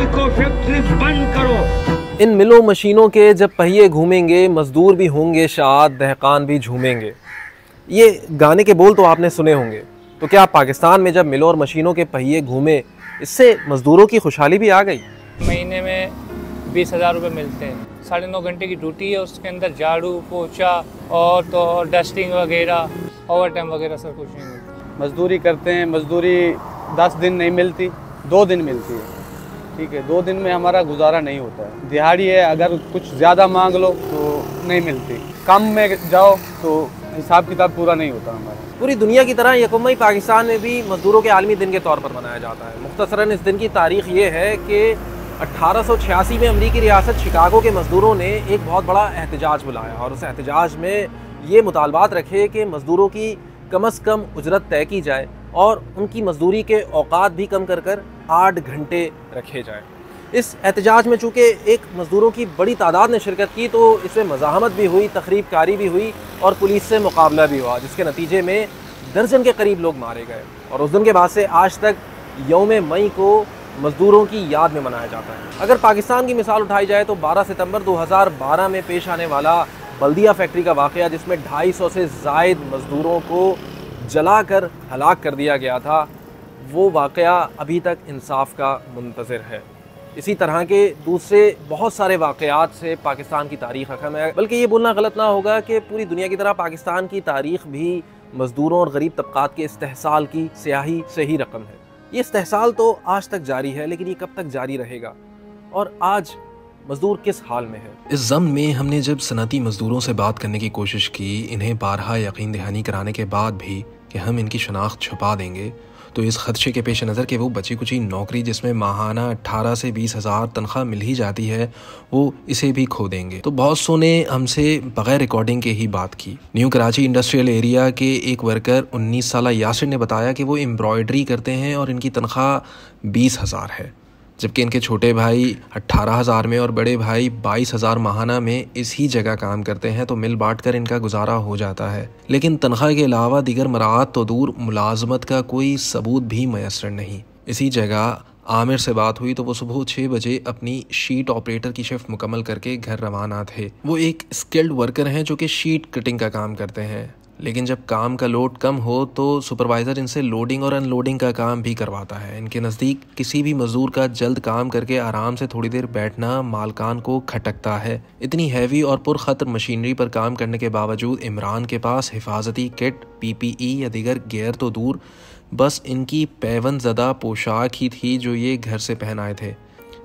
को फैक्ट्री बंद करो। इन मिलों मशीनों के जब पहिए घूमेंगे, मजदूर भी होंगे शाद, दहकान भी झूमेंगे। ये गाने के बोल तो आपने सुने होंगे। तो क्या पाकिस्तान में जब मिलों और मशीनों के पहिए घूमे, इससे मजदूरों की खुशहाली भी आ गई? महीने में 20,000 रुपये मिलते हैं। 9.5 घंटे की ड्यूटी है, उसके अंदर झाड़ू पोछा और तो डस्टिंग वगैरह, ओवर टाइम वगैरह सब कुछ नहीं मिलता। मजदूरी करते हैं, मजदूरी 10 दिन नहीं मिलती, 2 दिन मिलती है। ठीक है, 2 दिन में हमारा गुजारा नहीं होता है। दिहाड़ी है, अगर कुछ ज़्यादा मांग लो तो नहीं मिलती, कम में जाओ तो हिसाब किताब पूरा नहीं होता हमारा। पूरी दुनिया की तरह यकम पाकिस्तान में भी मजदूरों के आलमी दिन के तौर पर मनाया जाता है। मुख्तसरन इस दिन की तारीख ये है कि 1886 में अमरीकी रियासत शिकागो के मजदूरों ने एक बहुत बड़ा एहतजाज बुलाया और उस एहतजाज में ये मुतालबात रखे कि मजदूरों की कम अज़ कम उजरत तय की जाए और उनकी मजदूरी के औकात भी कम कर 8 घंटे रखे जाए। इस एहतजाज में चूँकि एक मजदूरों की बड़ी तादाद ने शिरकत की तो इसमें मज़ाहमत भी हुई, तखरीबकारी भी हुई और पुलिस से मुकाबला भी हुआ, जिसके नतीजे में दर्जन के करीब लोग मारे गए। और उस दिन के बाद से आज तक यौम मई को मजदूरों की याद में मनाया जाता है। अगर पाकिस्तान की मिसाल उठाई जाए तो 12 सितंबर 2012 में पेश आने वाला बल्दिया फैक्ट्री का वाक़या, जिसमें 250 से ज़ायद मजदूरों को जलाकर हलाक कर दिया गया था, वो वाक़या अभी तक इंसाफ का मुंतज़िर है। इसी तरह के दूसरे बहुत सारे वाक़यात से पाकिस्तान की तारीख़ अहम है। बल्कि ये बोलना गलत ना होगा कि पूरी दुनिया की तरह पाकिस्तान की तारीख़ भी मज़दूरों और गरीब तबक़ात के इस्तेहसाल की स्याही से ही रकम है। ये इस्तेहसाल तो आज तक जारी है, लेकिन ये कब तक जारी रहेगा और आज मजदूर किस हाल में है? इस ज़म्न में हमने जब सनती मजदूरों से बात करने की कोशिश की, इन्हें बारहा यकीन दहानी कराने के बाद भी कि हम इनकी शनाख्त छुपा देंगे, तो इस खदशे के पेश नज़र के वो बची कुची नौकरी जिसमें माहाना 18 से 20,000 तनख्वाह मिल ही जाती है, वो इसे भी खो देंगे। तो बहुत सो ने हमसे बगैर रिकॉर्डिंग के ही बात की। न्यू कराची इंडस्ट्रियल एरिया के एक वर्कर 19 साला यासिर ने बताया कि वो एम्ब्रॉयडरी करते हैं और इनकी तनख्वाह 20,000 है, जबकि इनके छोटे भाई 18,000 में और बड़े भाई 22,000 माहाना में इसी जगह काम करते हैं। तो मिल बांट कर इनका गुजारा हो जाता है, लेकिन तनख्वाह के अलावा दीगर मराहत तो दूर, मुलाजमत का कोई सबूत भी मैसर नहीं। इसी जगह आमिर से बात हुई तो वो सुबह 6 बजे अपनी शीट ऑपरेटर की शिफ्ट मुकम्मल करके घर रवाना थे। वो एक स्किल्ड वर्कर हैं जो कि शीट कटिंग का काम करते हैं, लेकिन जब काम का लोड कम हो तो सुपरवाइज़र इनसे लोडिंग और अनलोडिंग का काम भी करवाता है। इनके नज़दीक किसी भी मजदूर का जल्द काम करके आराम से थोड़ी देर बैठना मालकान को खटकता है। इतनी हैवी और पुरखतर मशीनरी पर काम करने के बावजूद इमरान के पास हिफाजती किट, PPE या दीगर गेयर तो दूर, बस इनकी पैवन ज़दा पोशाक ही थी जो ये घर से पहन आए थे।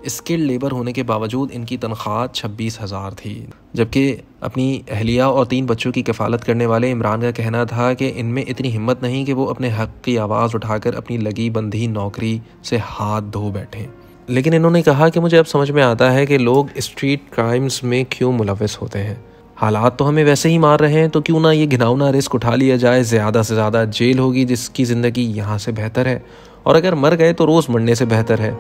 स्किल्ड लेबर होने के बावजूद इनकी तनख्वाह 26,000 थी, जबकि अपनी अहलिया और 3 बच्चों की कफ़ालत करने वाले इमरान का कहना था कि इनमें इतनी हिम्मत नहीं कि वो अपने हक़ की आवाज़ उठाकर अपनी लगी बंधी नौकरी से हाथ धो बैठें। लेकिन इन्होंने कहा कि मुझे अब समझ में आता है कि लोग स्ट्रीट क्राइम्स में क्यों मुलविस होते हैं। हालात तो हमें वैसे ही मार रहे हैं, तो क्यों ना ये घिनौना रिस्क उठा लिया जाए। ज़्यादा से ज़्यादा जेल होगी, जिसकी ज़िंदगी यहाँ से बेहतर है, और अगर मर गए तो रोज़ मरने से बेहतर है।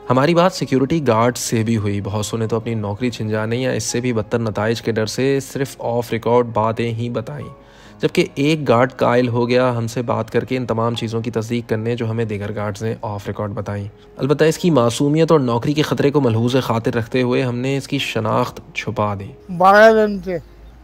हमारी बात सिक्योरिटी गार्ड्स से भी हुई। बहुत सो ने तो अपनी नौकरी छिन जाने या इससे भी बदतर नताइज के डर से सिर्फ ऑफ रिकॉर्ड बातें ही बताईं, जबकि एक गार्ड कायल हो गया हमसे बात करके इन तमाम चीज़ों की तस्दीक करने जो हमें दीगर गार्ड्स ने ऑफ रिकॉर्ड बताईं। अलबत्ता इसकी मासूमियत और नौकरी के ख़तरे को मलहूज़ खातिर रखते हुए हमने इसकी शनाख्त छुपा दी। 12 घंटे,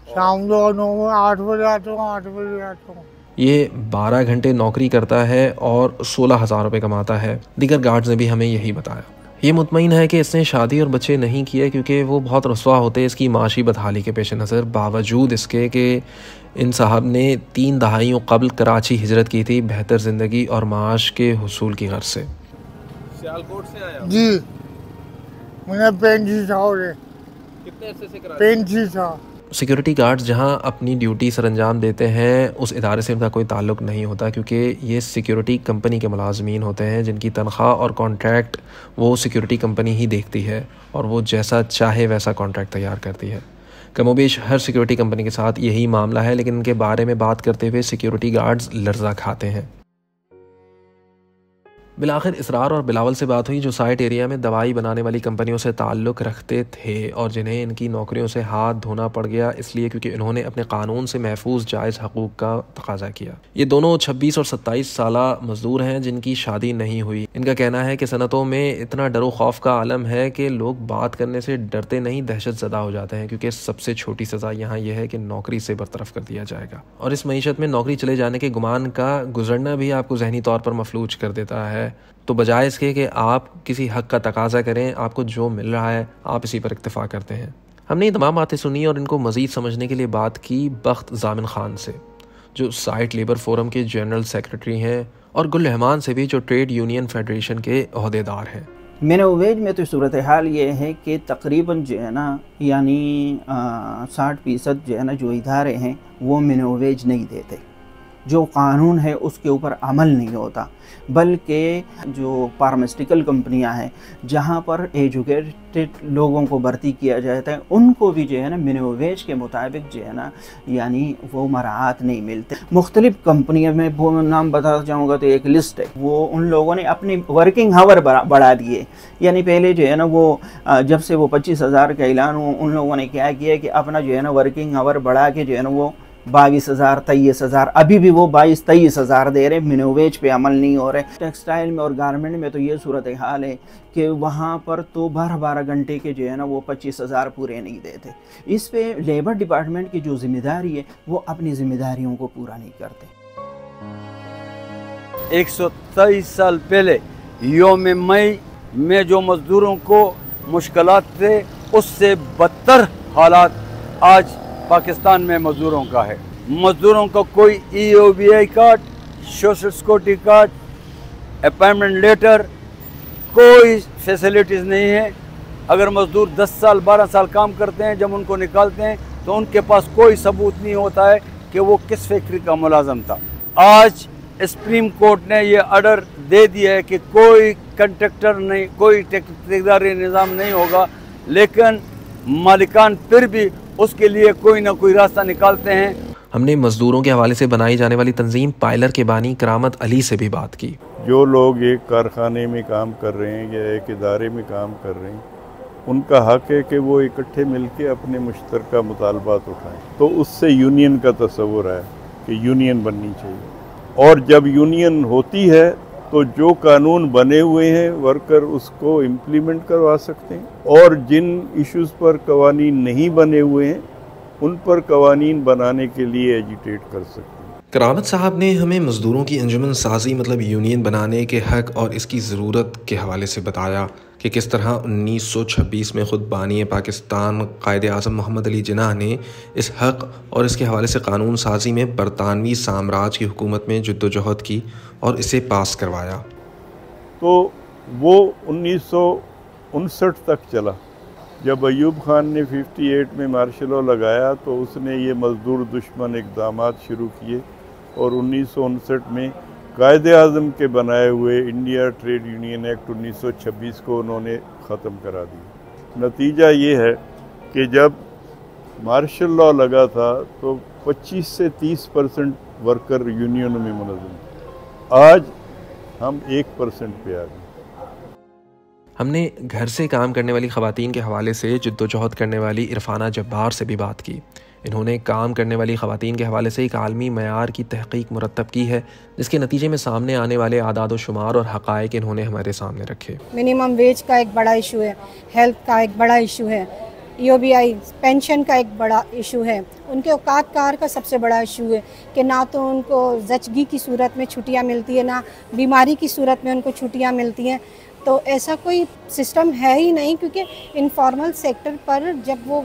शाम को 8 बजे आता हूँ, 8 बजे आता हूँ। ये 12 घंटे नौकरी करता है और 16,000 रुपये कमाता है। दीगर गार्ड्स ने भी हमें यही बताया। ये मुतमईन है कि इसने शादी और बच्चे नहीं किए क्योंकि वो बहुत रसवा होते इसकी माशी बदहाली के पेश नज़र, बावजूद इसके कि इन साहब ने 3 दहाइयों कबल कराची हिजरत की थी बेहतर ज़िंदगी और माश के हुसूल की गर्ज से। सियालकोट से आया जी, मैंने पेंची था और कितने अरसे से करा? पेंची था। सिक्योरिटी गार्ड्स जहां अपनी ड्यूटी सरअंजाम देते हैं उस इदारे से इनका कोई ताल्लुक़ नहीं होता, क्योंकि ये सिक्योरिटी कंपनी के मुलाजमीन होते हैं जिनकी तनख्वाह और कॉन्ट्रैक्ट वो सिक्योरिटी कंपनी ही देखती है और वो जैसा चाहे वैसा कॉन्ट्रैक्ट तैयार करती है। कमोबेश हर सिक्योरिटी कंपनी के साथ यही मामला है, लेकिन इनके बारे में बात करते हुए सिक्योरिटी गार्ड्स लर्जा खाते हैं। बिलाखिर इसरार और बिलावल से बात हुई, जो साइट एरिया में दवाई बनाने वाली कंपनियों से ताल्लुक़ रखते थे और जिन्हें इनकी नौकरियों से हाथ धोना पड़ गया इसलिए क्योंकि इन्होंने अपने कानून से महफूज जायज़ हकूक़ का तकाजा किया। ये दोनों 26 और 27 साला मज़दूर हैं जिनकी शादी नहीं हुई। इनका कहना है कि सनतों में इतना डरो खौफ का आलम है कि लोग बात करने से डरते नहीं, दहशत ज़दा हो जाते हैं, क्योंकि सबसे छोटी सज़ा यहाँ यह है कि नौकरी से बरतरफ कर दिया जाएगा। और इस मईशत में नौकरी चले जाने के गुमान का गुजरना भी आपको जहनी तौर पर मफलूज कर देता है। तो बजाय इसके कि आप किसी हक़ का तकाजा करें, आपको जो मिल रहा है आप इसी पर इक्तफ़ा करते हैं। हमने ये तमाम बातें सुनी और इनको मज़ीद समझने के लिए बात की बख्त ज़ामिन ख़ान से, जो साइट लेबर फोरम के जनरल सेक्रेटरी हैं, और गुल रहमान से भी, जो ट्रेड यूनियन फेडरेशन के अहदेदार हैं। मिनोवेज में तो सूरत हाल ये है कि तकरीबन जो है ना, यानी 60% जो है ना, जो इदारे हैं वो मिनोवेज नहीं देते। जो कानून है उसके ऊपर अमल नहीं होता, बल्कि जो फार्मास्यूटिकल कंपनियां हैं जहां पर एजुकेटेड लोगों को भर्ती किया जाता है, उनको भी जो है ना मिनिमम के मुताबिक जो है ना, यानी वो मराहत नहीं मिलते। मुख्तलिफ कंपनियों में वो नाम बताना चाहूँगा तो एक लिस्ट है, वो उन लोगों ने अपनी वर्किंग हावर बढ़ा दिए। यानी पहले जो है ना वो जब से वो 25,000 का ऐलान हुआ, उन लोगों ने क्या किया कि अपना जो है ना वर्किंग हावर बढ़ा के जो है ना वो 22,000 23,000, अभी भी वो 22-23,000 दे रहे, मिनिमम पे अमल नहीं हो रहे। टेक्सटाइल में और गारमेंट में तो ये सूरत हाल है कि वहाँ पर तो 12 घंटे के जो है ना वो 25,000 पूरे नहीं देते। इस पे लेबर डिपार्टमेंट की जो जिम्मेदारी है वो अपनी जिम्मेदारियों को पूरा नहीं करते। 123 साल पहले योम मई में जो मजदूरों को मुश्किलात थे, उससे बदतर हालात आज पाकिस्तान में मजदूरों का है। मजदूरों का कोई EOBI card, social security card, appointment letter, कोई फैसिलिटीज़ नहीं है। अगर मजदूर 10 साल 12 साल काम करते हैं, जब उनको निकालते हैं तो उनके पास कोई सबूत नहीं होता है कि वो किस फैक्ट्री का मुलाजम था। आज सुप्रीम कोर्ट ने ये ऑर्डर दे दिया है कि कोई कंट्रैक्टर नहीं, कोई ठेकेदारी निज़ाम नहीं होगा, लेकिन मालिकान फिर भी उसके लिए कोई ना कोई रास्ता निकालते हैं। हमने मजदूरों के हवाले से बनाई जाने वाली तंजीम पायलर के बानी करामत अली से भी बात की। जो लोग एक कारखाने में काम कर रहे हैं या एक इदारे में काम कर रहे हैं, उनका हक है कि वो इकट्ठे मिलके अपने मुश्तरका मुतालबात उठाएं। तो उससे यूनियन का तस्वुर है कि यूनियन बननी चाहिए, और जब यूनियन होती है तो जो कानून बने हुए हैं वर्कर उसको इम्प्लीमेंट करवा सकते हैं, और जिन इश्यूज़ पर कवानीन नहीं बने हुए हैं उन पर कवानीन बनाने के लिए एजिटेट कर सकते हैं। करामत साहब ने हमें मज़दूरों की अंजुमन साजी मतलब यूनियन बनाने के हक़ और इसकी ज़रूरत के हवाले से बताया कि किस तरह 1926 में ख़ुद बानी पाकिस्तान कायदे आज़म मोहम्मद अली जिन्ना ने इस हक़ और इसके हवाले से कानून साजी में बरतानवी साम्राज्य की हुकूमत में जद्दोजहद की और इसे पास करवाया। तो वो 1959 तक चला। जब अयूब खान ने 58 में मार्शल लॉ लगाया तो उसने ये मज़दूर दुश्मन इक़दामात शुरू किए, और 1959 में कायदे आज़म के बनाए हुए इंडिया ट्रेड यूनियन एक्ट 1926 को उन्होंने ख़त्म करा दिया। नतीजा ये है कि जब मार्शल लॉ लगा था तो 25 से 30% वर्कर यूनियनों में मुनज़्ज़म थे। आज हम 1% पे आ गए। हमने घर से काम करने वाली ख़वातीन के हवाले से जद्दोजहद करने वाली इरफाना जब्बार से भी बात की। इन्होंने काम करने वाली ख़वातीन के हवाले से एक आलमी मयार की तहक़ीक़ मुरतब की है, जिसके नतीजे में सामने आने वाले आदाद व शुमार और हक़ाइक़ इन्होंने हमारे सामने रखे। मिनिमम वेज का एक बड़ा इशू है, हेल्थ का एक बड़ा इशू है, EOBI पेंशन का एक बड़ा इशू है, उनके औकात कार का सबसे बड़ा इशू है कि ना तो उनको ज़चगी की सूरत में छुट्टियाँ मिलती है, ना बीमारी की सूरत में उनको छुट्टियाँ मिलती हैं। तो ऐसा कोई सिस्टम है ही नहीं, क्योंकि इनफॉर्मल सेक्टर पर जब वो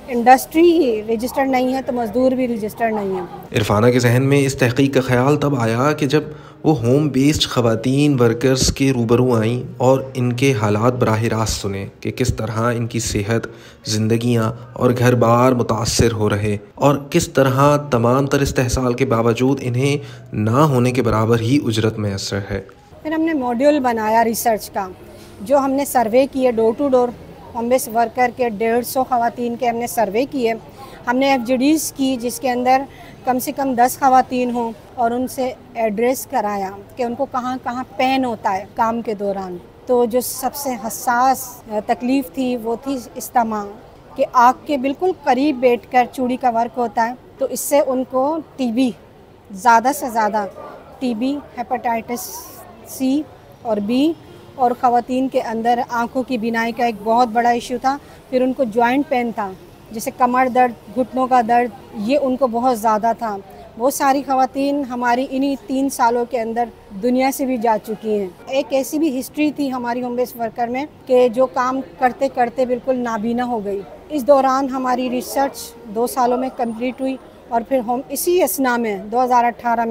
इंडस्ट्री ही रजिस्टर्ड नहीं है तो मज़दूर भी रजिस्टर्ड नहीं है। इरफाना के जहन में इस तहक़ीक़ का ख्याल तब आया कि जब वो होम बेस्ड ख़वातीन वर्कर्स के रूबरू आईं और इनके हालात बराह रास्त सुने कि किस तरह इनकी सेहत, ज़िंदगियाँ और घर बार मुतासर हो रहे, और किस तरह तमाम तर इस्तेहसाल के बावजूद इन्हें ना होने के बराबर ही उजरत मैसर है। फिर हमने मॉड्यूल बनाया रिसर्च का, जो हमने सर्वे किए door to door home base worker के 150 ख़वातीन के हमने सर्वे किए। हमने FGDs की जिसके अंदर कम से कम 10 ख़वातीन हों और उनसे एड्रेस कराया कि उनको कहाँ कहाँ पेन होता है काम के दौरान। तो जो सबसे हसास तकलीफ़ थी वो थी इस्तेमा कि आँख के बिल्कुल करीब बैठकर चूड़ी का वर्क होता है, तो इससे उनको टीबी, ज़्यादा से ज़्यादा टीबी, हेपेटाइटिस C और B, और ख़वातीन के अंदर आँखों की बीनाई का एक बहुत बड़ा इशू था। फिर उनको जॉइंट पेन था, जैसे कमर दर्द, घुटनों का दर्द, ये उनको बहुत ज़्यादा था। वो सारी ख़वातीन हमारी इन्हीं 3 सालों के अंदर दुनिया से भी जा चुकी हैं। एक ऐसी भी हिस्ट्री थी हमारी होम बेस वर्कर में कि जो काम करते करते बिल्कुल नाबीना हो गई। इस दौरान हमारी रिसर्च 2 सालों में कंप्लीट हुई और फिर हम इसी असना में 2018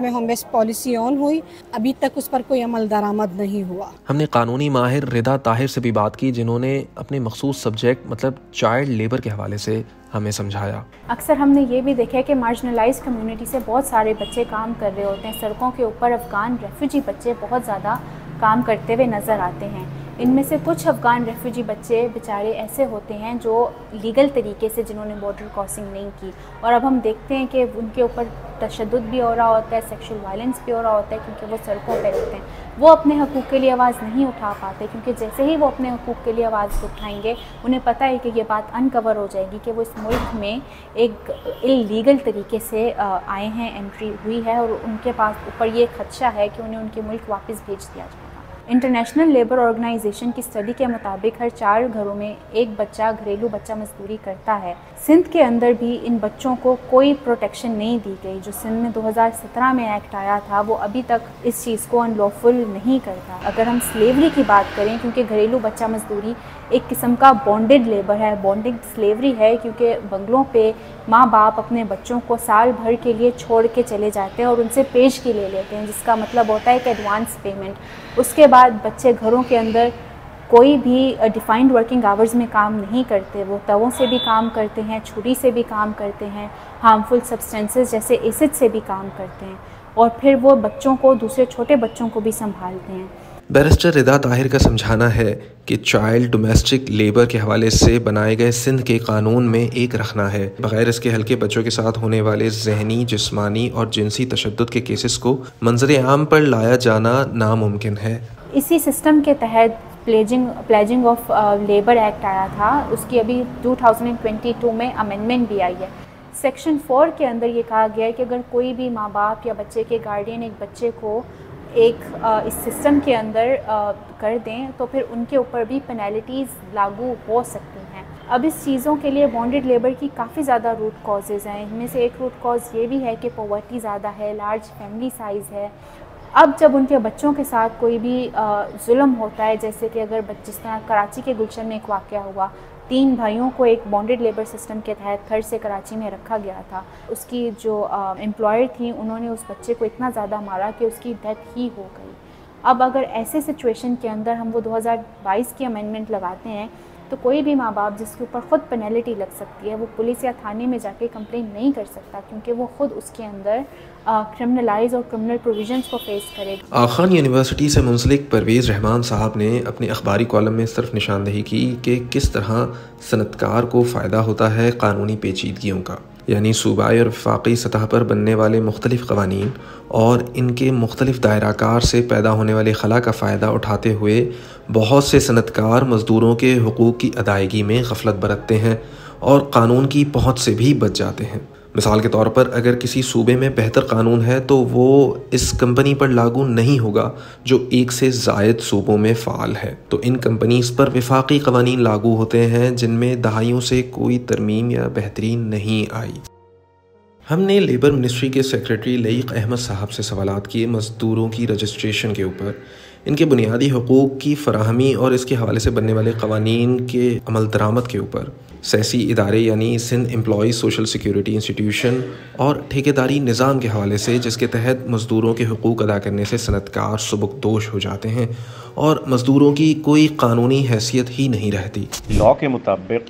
में होम बेस पॉलिसी ऑन हुई। अभी तक उस पर कोई अमल दरामद नहीं हुआ। हमने कानूनी माहिर रिदा ताहिर से भी बात की, जिन्होंने अपने मखसूस सब्जेक्ट मतलब चाइल्ड लेबर के हवाले से हमें समझाया। अक्सर हमने ये भी देखा है कि मार्जिनलाइज्ड कम्युनिटी से बहुत सारे बच्चे काम कर रहे होते हैं। सड़कों के ऊपर अफ़गान रेफ्यूजी बच्चे बहुत ज़्यादा काम करते हुए नज़र आते हैं। इनमें से कुछ अफ़गान रेफ्यूजी बच्चे बेचारे ऐसे होते हैं जो लीगल तरीके से, जिन्होंने बॉर्डर क्रॉसिंग नहीं की, और अब हम देखते हैं कि उनके ऊपर तशद्दुद भी हो रहा होता है, सेक्शुअल वायलेंस भी हो रहा होता है, क्योंकि वो सड़कों पर रहते हैं। वो अपने हकूक़ के लिए आवाज़ नहीं उठा पाते, क्योंकि जैसे ही वो अपने हकूक़ के लिए आवाज़ उठाएंगे उन्हें पता है कि ये बात अनकवर हो जाएगी कि वो इस मुल्क में एक इल्लीगल तरीके से आए हैं, एंट्री हुई है, और उनके पास ऊपर ये खदशा है कि उन्हें उनके मुल्क वापस भेज दिया जाएगा। इंटरनेशनल लेबर ऑर्गेनाइजेशन की स्टडी के मुताबिक हर 4 घरों में एक बच्चा घरेलू बच्चा मजदूरी करता है। सिंध के अंदर भी इन बच्चों को कोई प्रोटेक्शन नहीं दी गई। जो सिंध में 2017 में एक्ट आया था वो अभी तक इस चीज़ को अनलॉफुल नहीं करता। अगर हम स्लेवरी की बात करें, क्योंकि घरेलू बच्चा मजदूरी एक किस्म का बॉन्डेड लेबर है, बॉन्डेड स्लेवरी है, क्योंकि बंगलों पे माँ बाप अपने बच्चों को साल भर के लिए छोड़ के चले जाते हैं और उनसे पेशगी ले लेते हैं, जिसका मतलब होता है कि एडवांस पेमेंट। उसके बाद बच्चे घरों के अंदर कोई भी डिफाइंड वर्किंग आवर्स में काम नहीं करते। वो तवों से भी काम करते हैं, छुरी से भी काम करते हैं, हार्मफुल सब्सटेंसेस जैसे एसिड से भी काम करते हैं, और फिर वो बच्चों को, दूसरे छोटे बच्चों को भी संभालते हैं। बैरिस्टर रिदा ताहिर का समझाना है कि चाइल्ड डोमेस्टिक लेबर के हवाले से बनाए गए सिंध के कानून में एक रखना है, बगैर इसके हल्के बच्चों के साथ होने वाले जहनी, जिस्मानी और जिनसी तशद्दुद के केसेस को मंजर आम पर लाया जाना नामुमकिन है। इसी सिस्टम के तहत प्लेजिंग ऑफ लेबर एक्ट आया था, उसकी अभी 2022 में अमेंडमेंट भी आई है। सेक्शन 4 के अंदर ये कहा गया है कि अगर कोई भी माँ बाप या बच्चे के गार्डियन एक बच्चे को इस सिस्टम के अंदर कर दें तो फिर उनके ऊपर भी पेनल्टीज़ लागू हो सकती हैं। अब इस चीज़ों के लिए बॉन्डेड लेबर की काफ़ी ज़्यादा रूट कॉजेज़ हैं। इनमें से एक रूट कॉज ये भी है कि पॉवर्टी ज़्यादा है, लार्ज फैमिली साइज़ है। अब जब उनके बच्चों के साथ कोई भी जुल्म होता है, जैसे कि अगर जिस तरह कराची के गुलशन में एक वाक़या हुआ, 3 भाइयों को एक बॉन्डेड लेबर सिस्टम के तहत घर से कराची में रखा गया था। उसकी जो एम्प्लॉयर थी उन्होंने उस बच्चे को इतना ज़्यादा मारा कि उसकी डेथ ही हो गई। अब अगर ऐसे सिचुएशन के अंदर हम वो 2022 की अमेंडमेंट लगाते हैं तो कोई भी माँ बाप जिसके ऊपर ख़ुद पेनल्टी लग सकती है वो पुलिस या थाने में जाके कंप्लेन नहीं कर सकता, क्योंकि वो ख़ुद उसके अंदर क्रिमिनलाइज और क्रिमिनल प्रोविजंस को फेस करेगा। आगा खान यूनिवर्सिटी से मुंसलिक परवेज़ रहमान साहब ने अपने अखबारी कॉलम में सिर्फ निशानदही की कि किस तरह सनतकार को फ़ायदा होता है कानूनी पेचीदगियों का, यानी सूबाई और वफाकी सतह पर बनने वाले मुख्तलिफ़ क़वानीन और इनके मुख्तलिफ़ दायराकार से पैदा होने वाले खला का फ़ायदा उठाते हुए बहुत से सनतकार मज़दूरों के हुकूक़ की अदायगी में गफलत बरतते हैं और कानून की पहुँच से भी बच जाते हैं। मिसाल के तौर पर अगर किसी सूबे में बेहतर कानून है तो वो इस कंपनी पर लागू नहीं होगा जो 1 से ज़ायद सूबों में फ़ाल है, तो इन कंपनीज़ पर वफाकी क़वानीन लागू होते हैं जिनमें दहाइयों से कोई तरमीम या बेहतरीन नहीं आई। हमने लेबर मिनिस्ट्री के सेक्रेटरी लईक अहमद साहब से सवालात किए मज़दूरों की रजिस्ट्रेशन के ऊपर, इनके बुनियादी हुकूक़ की फ़राहमी और इसके हवाले से बनने वाले क़वानीन के अमल दरामद के ऊपर, सियासी इदारे यानी Sindh employee social security institution और ठेकेदारी निज़ाम के हवाले से जिसके तहत मज़दूरों के हुकूक़ अदा करने से सनतकार सुबुकदोश हो जाते हैं और मज़दूरों की कोई कानूनी हैसियत ही नहीं रहती। लॉ के मुताबिक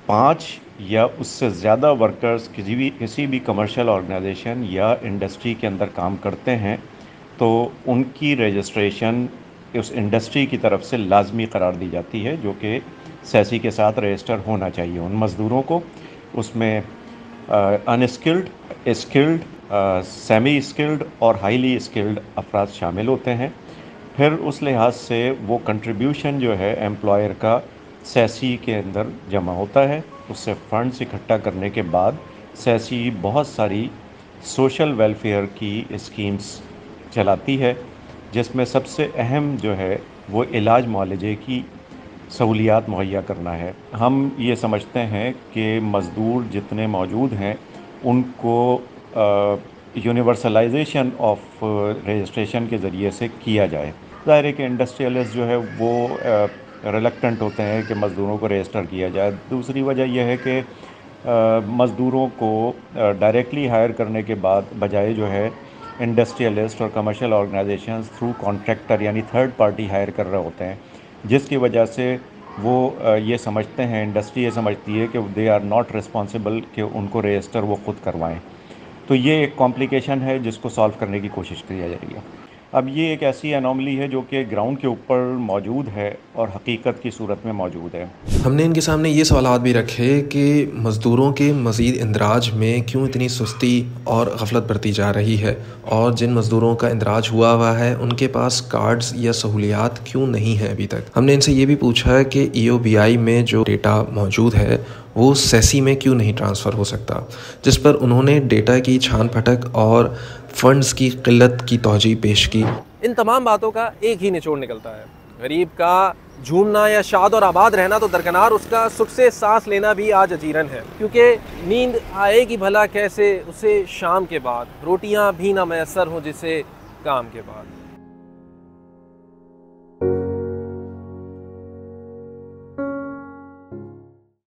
5 या उससे ज़्यादा वर्कर्स किसी भी कमर्शियल ऑर्गेनाइजेशन या इंडस्ट्री के अंदर काम करते हैं तो उनकी रजिस्ट्रेशन उस इंडस्ट्री की तरफ से लाजमी करार दी जाती है, जो कि सैसी के साथ रजिस्टर होना चाहिए उन मज़दूरों को। उसमें अनस्किल्ड, स्किल्ड, सेमी स्किल्ड और हाईली स्किल्ड अफराद शामिल होते हैं। फिर उस लिहाज से वो कंट्रीब्यूशन जो है एम्प्लॉयर का सैसी के अंदर जमा होता है। उससे फ़ंड्स इकट्ठा करने के बाद सैसी बहुत सारी सोशल वेलफेयर की स्कीम्स चलाती है, जिसमें सबसे अहम जो है वो इलाज मुआलजे की सहूलियात मुहैया करना है। हम ये समझते हैं कि मज़दूर जितने मौजूद हैं उनको यूनिवर्सलाइजेशन ऑफ रजिस्ट्रेशन के ज़रिए से किया जाए। ज़ाहिर है कि इंडस्ट्रियलिस्ट जो है वो रिलक्टेंट होते हैं कि मज़दूरों को रजिस्टर किया जाए। दूसरी वजह यह है कि मज़दूरों को डायरेक्टली हायर करने के बाद बजाय जो है इंडस्ट्रियलिस्ट और कमर्शियल ऑर्गेनाइजेशंस थ्रू कॉन्ट्रैक्टर यानी थर्ड पार्टी हायर कर रहे होते हैं, जिसकी वजह से वो ये समझते हैं, इंडस्ट्री ये समझती है कि दे आर नॉट रिस्पॉन्सिबल कि उनको रजिस्टर वो ख़ुद करवाएं। तो ये एक कॉम्प्लिकेशन है जिसको सॉल्व करने की कोशिश की जाएगी। अब ये एक ऐसी एनॉमली है जो कि ग्राउंड के ऊपर मौजूद है और हकीकत की सूरत में मौजूद है। हमने इनके सामने ये सवालात भी रखे कि मज़दूरों के मज़ीद इंदराज में क्यों इतनी सुस्ती और गफलत बरती जा रही है, और जिन मज़दूरों का इंदराज हुआ है उनके पास कार्ड्स या सहूलियात क्यों नहीं हैं अभी तक। हमने इनसे ये भी पूछा कि EOBI में जो डेटा मौजूद है वो सैसी में क्यों नहीं ट्रांसफ़र हो सकता, जिस पर उन्होंने डेटा की छान फटक और फंड्स की किल्लत की तौजीह पेश की। इन तमाम बातों का एक ही निचोड़ निकलता है, गरीब का झूमना या शाद और आबाद रहना तो दरकिनार, उसका सुख से सांस लेना भी आज अजीरन है, क्योंकि नींद आएगी भला कैसे उसे शाम के बाद, रोटियां भी ना मैसर हों जिसे काम के बाद।